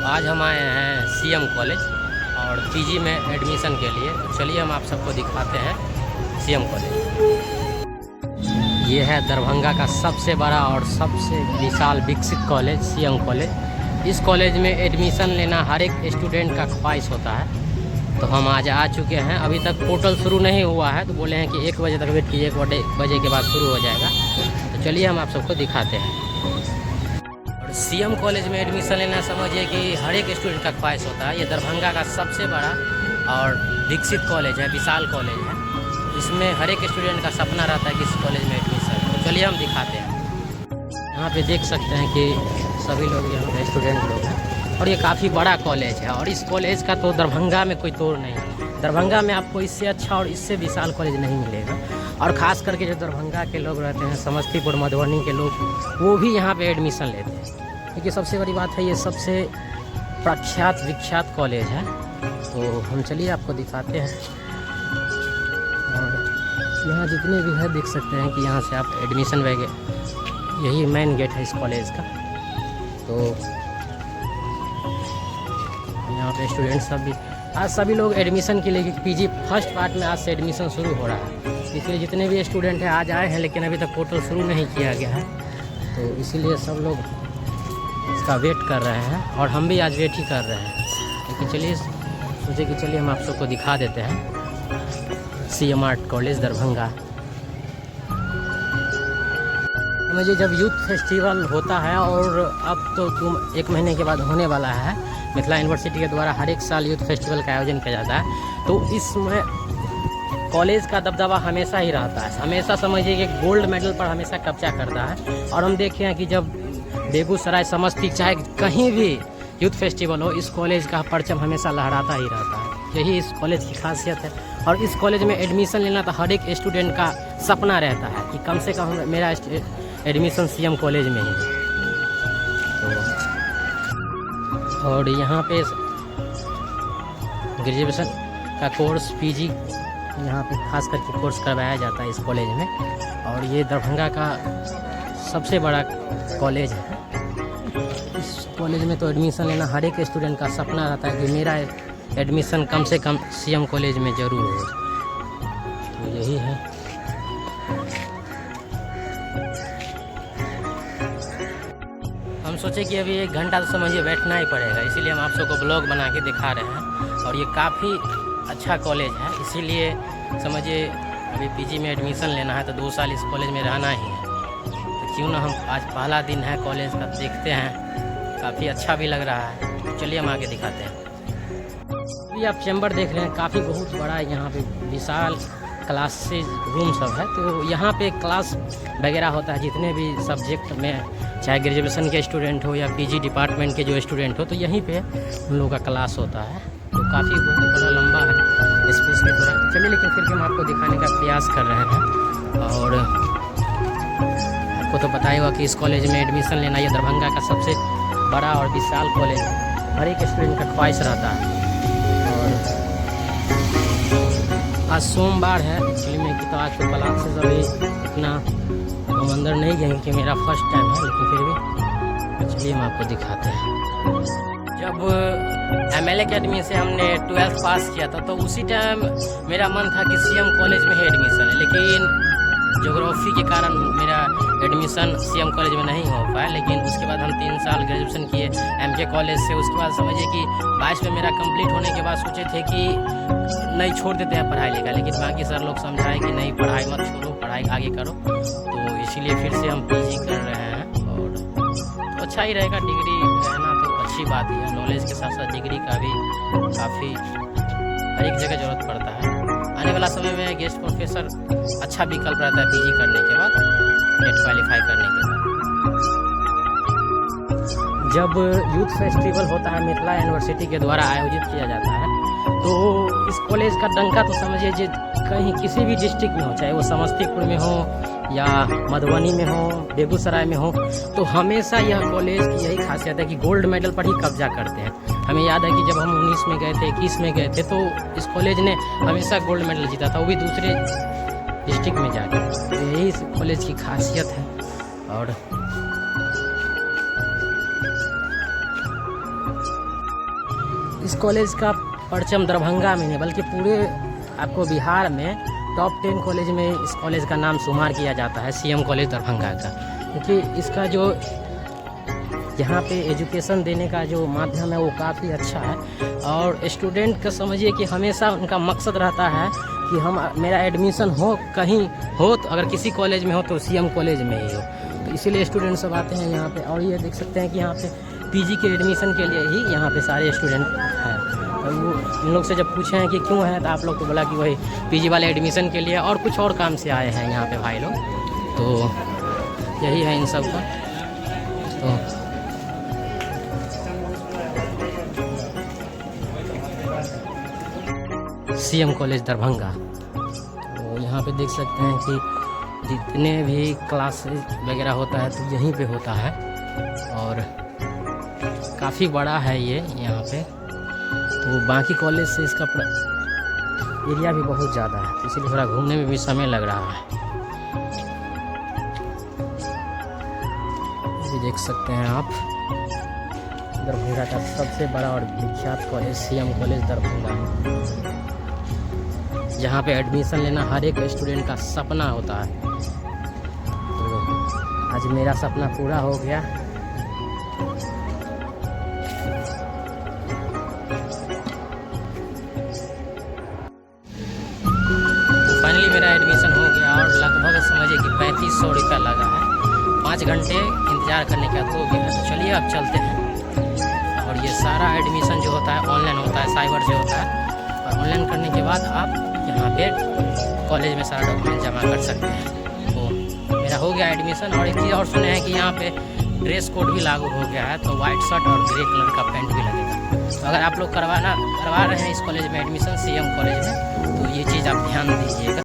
आज हम आए हैं सीएम कॉलेज और पीजी में एडमिशन के लिए। तो चलिए हम आप सबको दिखाते हैं सीएम कॉलेज। ये है दरभंगा का सबसे बड़ा और सबसे विशाल विकसित कॉलेज सीएम कॉलेज। इस कॉलेज में एडमिशन लेना हर एक स्टूडेंट का ख्वाहिश होता है। तो हम आज आ चुके हैं, अभी तक पोर्टल शुरू नहीं हुआ है, तो बोले हैं कि 1 बजे तक वेट कीजिए, 1 बजे के बाद शुरू हो जाएगा। तो चलिए हम आप सबको दिखाते हैं। और सीएम कॉलेज में एडमिशन लेना समझिए कि हर एक स्टूडेंट का ख्वाहिश होता है। ये दरभंगा का सबसे बड़ा और विकसित कॉलेज है, विशाल कॉलेज है। इसमें हर एक स्टूडेंट का सपना रहता है कि इस कॉलेज में एडमिशन। तो चलिए हम दिखाते हैं। यहाँ पे देख सकते हैं कि सभी लोग यहाँ पे स्टूडेंट लोग हैं और ये काफ़ी बड़ा कॉलेज है। और इस कॉलेज का तो दरभंगा में कोई तोड़ नहीं है। दरभंगा में आपको इससे अच्छा और इससे विशाल कॉलेज नहीं मिलेगा। और ख़ास करके जो दरभंगा के लोग रहते हैं, समस्तीपुर मधुबनी के लोग, वो भी यहाँ पे एडमिशन लेते हैं। क्योंकि सबसे बड़ी बात है, ये सबसे प्रख्यात विख्यात कॉलेज है। तो हम चलिए आपको दिखाते हैं। और यहाँ जितने भी है देख सकते हैं कि यहाँ से आप एडमिशन वगैरह, यही मेन गेट है इस कॉलेज का। तो यहाँ पे स्टूडेंट सब भी आज सभी लोग एडमिशन के लिए, पीजी फर्स्ट पार्ट में आज से एडमिशन शुरू हो रहा है, इसलिए जितने भी स्टूडेंट हैं आज आए हैं। लेकिन अभी तक पोर्टल शुरू नहीं किया गया है, तो इसीलिए सब लोग इसका वेट कर रहे हैं और हम भी आज वेट ही कर रहे हैं। लेकिन चलिए सोचे कि चलिए हम आप सबको दिखा देते हैं सीएम आर्ट कॉलेज दरभंगा। मुझे जब यूथ फेस्टिवल होता है, और अब तो 1 महीने के बाद होने वाला है, मिथिला यूनिवर्सिटी के द्वारा हर एक साल यूथ फेस्टिवल का आयोजन किया जाता है। तो इसमें कॉलेज का दबदबा हमेशा ही रहता है। हमेशा समझिए कि गोल्ड मेडल पर हमेशा कब्जा करता है। और हम देखे हैं कि जब बेगूसराय, समस्तीपुर, चाहे कहीं भी यूथ फेस्टिवल हो, इस कॉलेज का परचम हमेशा लहराता ही रहता है। यही इस कॉलेज की खासियत है। और इस कॉलेज में एडमिशन लेना तो हर एक स्टूडेंट का सपना रहता है कि कम से कम मेरा एडमिशन सीएम कॉलेज में ही है। तो और यहाँ पे ग्रेजुएशन का कोर्स, पीजी यहाँ पे खास करके कोर्स करवाया जाता है इस कॉलेज में। और ये दरभंगा का सबसे बड़ा कॉलेज है। इस कॉलेज में तो एडमिशन लेना हर एक स्टूडेंट का सपना रहता है कि मेरा एडमिशन कम से कम सीएम कॉलेज में ज़रूर हो। तो यही है। हम सोचे कि अभी 1 घंटा तो समझिए बैठना ही पड़ेगा, इसीलिए हम आप सबको ब्लॉग बना के दिखा रहे हैं। और ये काफ़ी अच्छा कॉलेज है, इसीलिए समझिए अभी पीजी में एडमिशन लेना है तो 2 साल इस कॉलेज में रहना ही है। तो क्यों ना हम आज पहला दिन है कॉलेज का, देखते हैं। काफ़ी अच्छा भी लग रहा है। तो चलिए हम आगे दिखाते हैं। अभी आप चैम्बर देख रहे हैं, काफ़ी बहुत बड़ा यहाँ पे विशाल क्लासेज रूम सब है। तो यहाँ पे क्लास वगैरह होता है, जितने भी सब्जेक्ट में, चाहे ग्रेजुएशन के स्टूडेंट हो या पीजी डिपार्टमेंट के जो स्टूडेंट हो, तो यहीं पे उन लोगों का क्लास होता है। तो काफ़ी बहुत बड़ा लंबा है स्पेस के थोड़ा। चलिए, लेकिन फिर भी हम आपको दिखाने का प्रयास कर रहे हैं। और आपको तो पता ही होगा कि इस कॉलेज में एडमिशन लेना ये दरभंगा का सबसे बड़ा और विशाल कॉलेज है। हर एक स्टूडेंट का ख्वाहिश रहता है। और आज सोमवार है एक्चुअली में, कि तो आज तो क्लासेस अभी इतना हम अंदर नहीं गए कि मेरा फर्स्ट टाइम है, लेकिन फिर भी चलिए हम आपको दिखाते हैं। जब ML अकेडमी से हमने 12th पास किया था, तो उसी टाइम मेरा मन था कि सीएम कॉलेज में ही एडमिशन है। लेकिन ज्योग्राफी के कारण मेरा एडमिशन सीएम कॉलेज में नहीं हो पाया। लेकिन उसके बाद हम 3 साल ग्रेजुएशन किए MK कॉलेज से। उसके बाद समझिए कि 22 में मेरा कंप्लीट होने के बाद सोचे थे कि नहीं, छोड़ देते हैं पढ़ाई लिखाई। लेकिन बाकी सर लोग समझाए कि नहीं, पढ़ाई मत छोड़ो, पढ़ाई आगे करो। तो इसीलिए फिर से हम पीजी कर रहे हैं। और तो अच्छा ही रहेगा, डिग्री रहना तो अच्छी बात ही है। नॉलेज के साथ साथ डिग्री का भी काफ़ी हर एक जगह ज़रूरत पड़ता है। आने वाला समय में गेस्ट प्रोफेसर अच्छा विकल्प रहता है पीजी करने के बाद, नेट क्वालिफाई करने के बाद। जब यूथ फेस्टिवल होता है, मिथिला यूनिवर्सिटी के द्वारा आयोजित किया जाता है, तो इस कॉलेज का डंका तो समझिए जो कहीं किसी भी डिस्ट्रिक्ट में हो, चाहे वो समस्तीपुर में हो या मधुबनी में हो, बेगूसराय में हो, तो हमेशा यह कॉलेज की यही खासियत है कि गोल्ड मेडल पर ही कब्जा करते हैं। हमें याद है कि जब हम 19 में गए थे, 21 में गए थे, तो इस कॉलेज ने हमेशा गोल्ड मेडल जीता था, वो भी दूसरे डिस्ट्रिक्ट में जाकर। तो यही इस कॉलेज की खासियत है। और इस कॉलेज का परचम दरभंगा में नहीं बल्कि पूरे आपको बिहार में टॉप 10 कॉलेज में इस कॉलेज का नाम शुमार किया जाता है, सीएम कॉलेज दरभंगा का। क्योंकि इसका जो यहाँ पे एजुकेशन देने का जो माध्यम है वो काफ़ी अच्छा है। और स्टूडेंट का समझिए कि हमेशा उनका मकसद रहता है कि हम मेरा एडमिशन हो कहीं हो, तो अगर किसी कॉलेज में हो तो सीएम कॉलेज में ही हो। तो इसीलिए स्टूडेंट सब आते हैं यहाँ पे। और ये देख सकते हैं कि यहाँ पे पीजी के एडमिशन के लिए ही यहाँ पे सारे स्टूडेंट हैं। और वो इन लोग से जब पूछे हैं कि क्यों है, तो आप लोग को बोला कि वही पीजी वाले एडमिशन के लिए और कुछ और काम से आए हैं यहाँ पे भाई लोग। तो यही है इन सब का। तो सीएम कॉलेज दरभंगा, तो यहाँ पे देख सकते हैं कि जितने भी क्लासेस वगैरह होता है तो यहीं पे होता है। और काफ़ी बड़ा है ये यहाँ पे। तो बाकी कॉलेज से इसका एरिया भी बहुत ज़्यादा है, तो इसलिए थोड़ा घूमने में भी समय लग रहा है। ये देख सकते हैं आप, दरभंगा का सबसे बड़ा और विख्यात कॉलेज सीएम कॉलेज दरभंगा, जहाँ पे एडमिशन लेना हर एक स्टूडेंट का सपना होता है। तो आज मेरा सपना पूरा हो गया। फाइनली मेरा एडमिशन हो गया और लगभग समझिए कि 3500 रुपया लगा है। 5 घंटे इंतज़ार करने के बाद हो गया। तो चलिए अब चलते हैं। और ये सारा एडमिशन जो होता है ऑनलाइन होता है, साइबर से होता है। और ऑनलाइन करने के बाद आप यहाँ पे कॉलेज में सारा डॉक्यूमेंट जमा कर सकते हैं। तो मेरा हो गया एडमिशन। और एक चीज़ और सुने हैं कि यहाँ पे ड्रेस कोड भी लागू हो गया है, तो वाइट शर्ट और ग्रे कलर का पैंट भी लगेगा। तो अगर आप लोग करवा रहे हैं इस कॉलेज में एडमिशन, सीएम कॉलेज में, तो ये चीज़ आप ध्यान दीजिएगा।